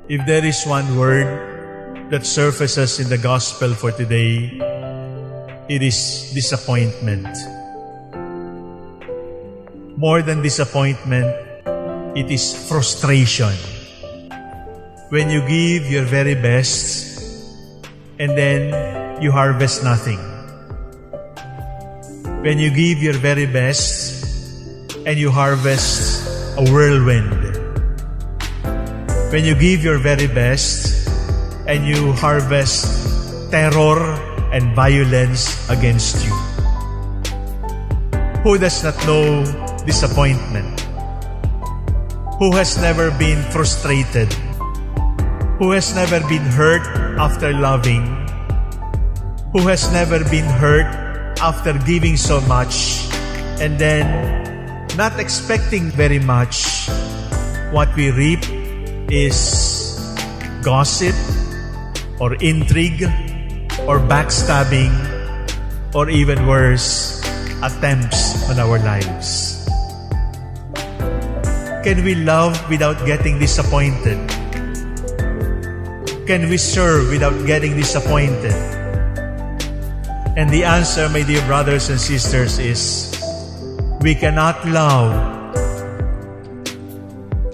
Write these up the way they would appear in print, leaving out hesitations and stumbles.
If there is one word that surfaces in the gospel for today, it is disappointment. More than disappointment, it is frustration. When you give your very best and then you harvest nothing. When you give your very best and you harvest a whirlwind. When you give your very best and you harvest terror and violence against you. Who does not know disappointment? Who has never been frustrated? Who has never been hurt after loving? Who has never been hurt after giving so much and then not expecting very much? What we reap is gossip or intrigue or backstabbing or even worse, attempts on our lives. Can we love without getting disappointed? Can we serve without getting disappointed? And the answer, my dear brothers and sisters, is we cannot love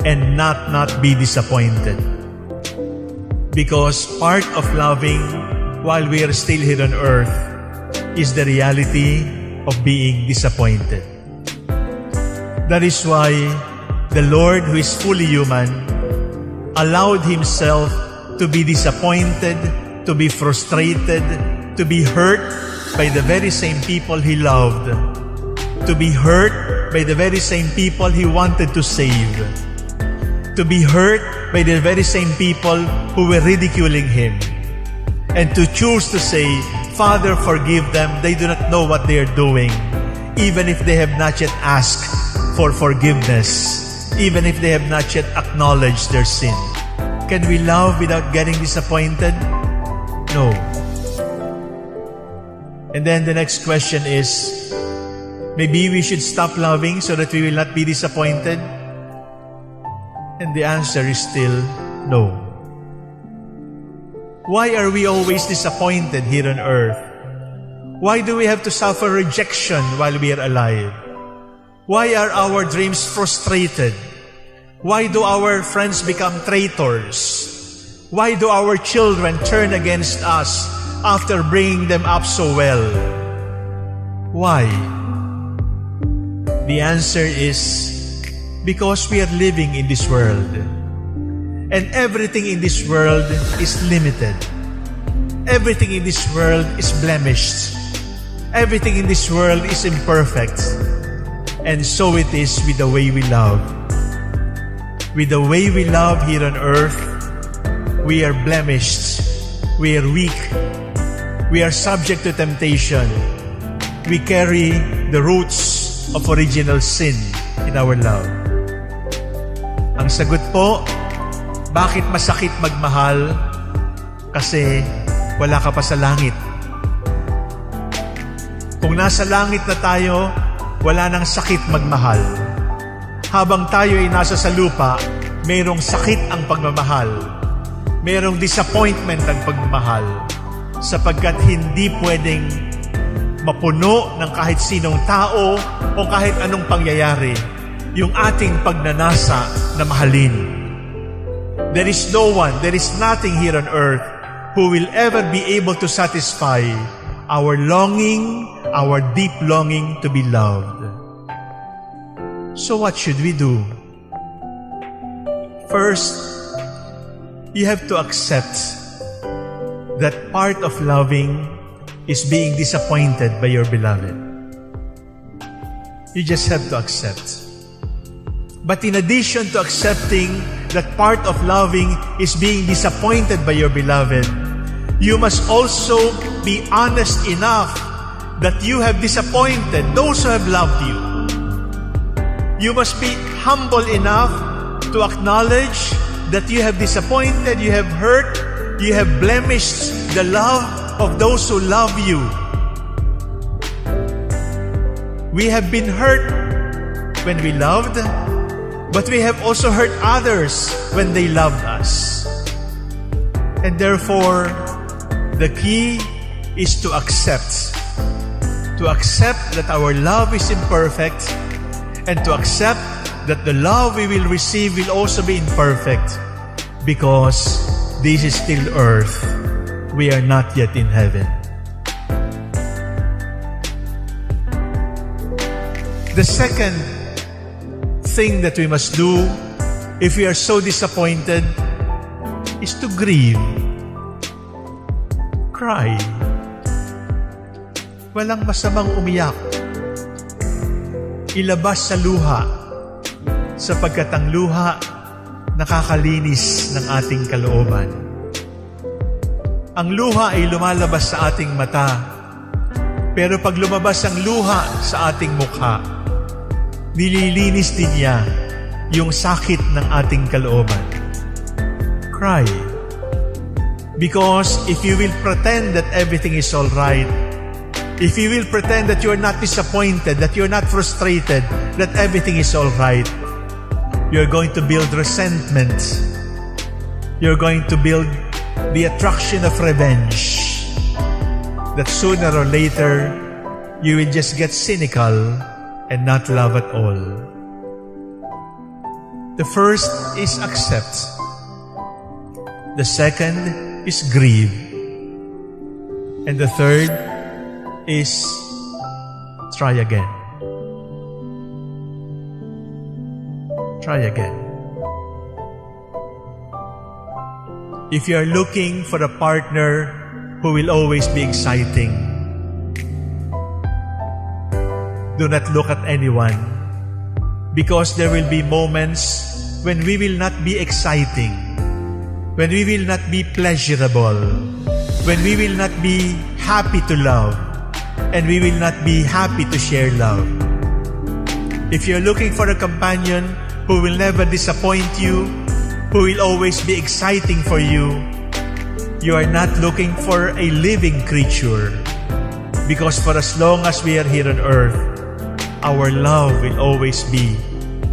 and not be disappointed. Because part of loving while we are still here on earth is the reality of being disappointed. That is why the Lord, who is fully human, allowed Himself to be disappointed, to be frustrated, to be hurt by the very same people He loved, to be hurt by the very same people He wanted to save, to be hurt by the very same people who were ridiculing Him, and to choose to say, Father, forgive them, they do not know what they are doing, even if they have not yet asked for forgiveness, even if they have not yet acknowledged their sin. Can we love without getting disappointed? No. And then the next question is, maybe we should stop loving so that we will not be disappointed? And the answer is still no. Why are we always disappointed here on earth? Why do we have to suffer rejection while we are alive? Why are our dreams frustrated? Why do our friends become traitors? Why do our children turn against us after bringing them up so well? Why? The answer is because we are living in this world. And everything in this world is limited. Everything in this world is blemished. Everything in this world is imperfect. And so it is with the way we love. With the way we love here on earth, we are blemished. We are weak. We are subject to temptation. We carry the roots of original sin in our love. Ang sagot po, bakit masakit magmahal? Kasi wala ka pa sa langit. Kung nasa langit na tayo, wala nang sakit magmahal. Habang tayo ay nasa sa lupa, mayroong sakit ang pagmamahal. Mayroong disappointment ang pagmamahal. Sapagkat hindi pwedeng mapuno ng kahit sinong tao o kahit anong pangyayari yung ating pagnanasa na mahalin. There is no one, there is nothing here on earth who will ever be able to satisfy our longing, our deep longing to be loved. So what should we do? First, you have to accept that part of loving is being disappointed by your beloved. You just have to accept. But in addition to accepting that part of loving is being disappointed by your beloved, you must also be honest enough that you have disappointed those who have loved you. You must be humble enough to acknowledge that you have disappointed, you have hurt, you have blemished the love of those who love you. We have been hurt when we loved, but we have also hurt others when they loved us. And therefore, the key is to accept. To accept that our love is imperfect, and to accept that the love we will receive will also be imperfect, because this is still earth. We are not yet in heaven. The second thing that we must do if we are so disappointed is to grieve. Cry. Walang masamang umiyak. Ilabas sa luha, sapagkat ang luha nakakalinis ng ating kalooban. Ang luha ay lumalabas sa ating mata, pero pag lumabas ang luha sa ating mukha, nililinis din niya yung sakit ng ating kalooban. Cry. Because if you will pretend that everything is all right, if you will pretend that you're not disappointed, that you're not frustrated, that everything is all right, you're going to build resentment. You're going to build the attraction of revenge. That sooner or later, you will just get cynical and not love at all. The first is accept. The second is grieve. And the third is try again. Try again. If you are looking for a partner who will always be exciting, do not look at anyone, because there will be moments when we will not be exciting, when we will not be pleasurable, when we will not be happy to love, and we will not be happy to share love. If you're looking for a companion who will never disappoint you, who will always be exciting for you, you are not looking for a living creature. Because for as long as we are here on earth, our love will always be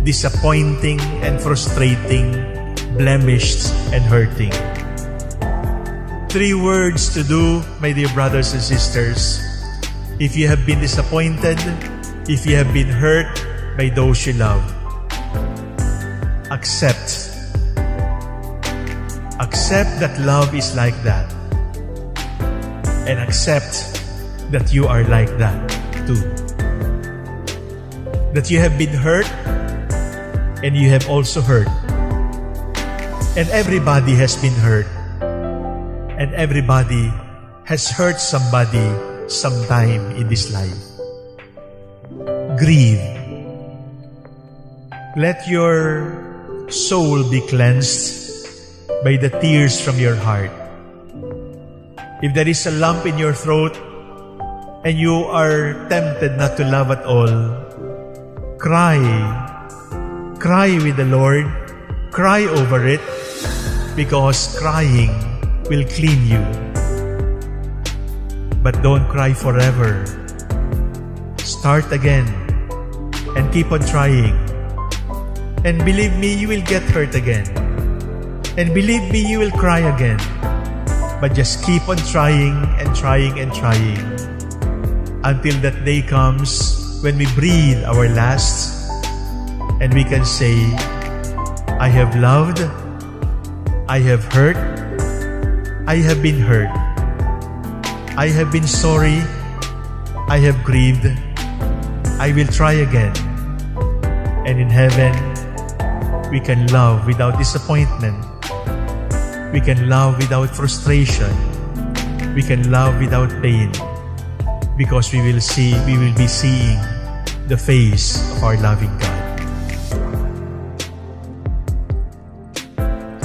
disappointing and frustrating, blemished and hurting. 3 words to do, my dear brothers and sisters. If you have been disappointed, if you have been hurt by those you love, accept. Accept that love is like that. And accept that you are like that too. That you have been hurt and you have also hurt. And everybody has been hurt. And everybody has hurt somebody sometime in this life. Grieve. Let your soul be cleansed by the tears from your heart. If there is a lump in your throat and you are tempted not to love at all, cry. Cry with the Lord. Cry over it, because crying will clean you. But don't cry forever. Start again and keep on trying. And believe me, you will get hurt again. And believe me, you will cry again. But just keep on trying and trying and trying until that day comes when we breathe our last and we can say, I have loved, I have hurt, I have been hurt, I have been sorry, I have grieved, I will try again. And in heaven, we can love without disappointment. We can love without frustration. We can love without pain. Because we will be seeing the face of our loving God.